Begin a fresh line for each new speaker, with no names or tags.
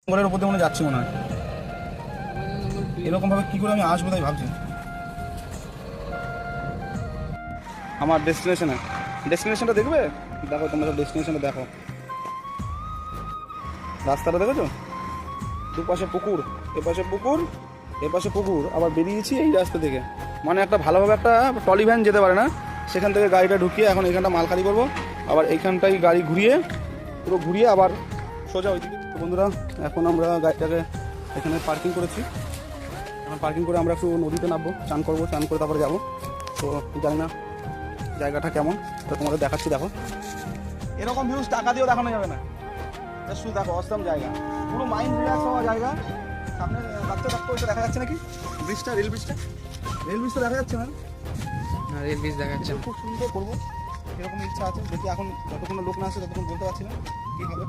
জঙ্গলের উপর দিয়ে মনে যাচ্ছি মনে হয়। এরকম ভাবে কি করে আমি আসবো তাই ভাবছি। আমার ডেস্টিনেশনটা দেখবে? দেখো তোমরা সব ডেস্টিনেশনটা দেখো। রাস্তাটা দেখেছো? দুপাশে পুকুর, এপাশে পুকুর, এপাশে পুকুর, আবার বেরিয়েছি এই রাস্তা থেকে। মানে একটা ভালোভাবে একটা ট্রলি ভ্যান যেতে পারে না, সেখান থেকে গাড়িটা ঢুকিয়ে এখন এইখানটা মালখালি করবো, আবার এইখানটাই গাড়ি ঘুরিয়ে পুরো ঘুরিয়ে আবার সোজা ওইদিকে। তো বন্ধুরা, এখন আমরা গাড়িটাকে এখানে পার্কিং করেছি। এখন পার্কিং করে আমরা একটু নদীতে নামবো, চান করবো, চান করে তারপরে যাবো। তো জানি না জায়গাটা কেমন, তো তোমাদের দেখাচ্ছি। দেখো এরকম ভিউজ টাকা দিয়েও দেখানো যাবে না। শুধু দেখো অসম জায়গা, পুরো মাইন্ড রিল্যাক্স হওয়া জায়গা। সামনে রাস্তা থাকতে ওইটা দেখা যাচ্ছে নাকি? ব্রিজটা, রেল ব্রিজটা দেখা যাচ্ছে না?
রেল ব্রিজ দেখা যাচ্ছে।
খুব সুন্দর করবো এরকম ইচ্ছা আছে। দেখি এখন যতক্ষণ লোক না আসে ততক্ষণ বলতে পারছি না কী হবে।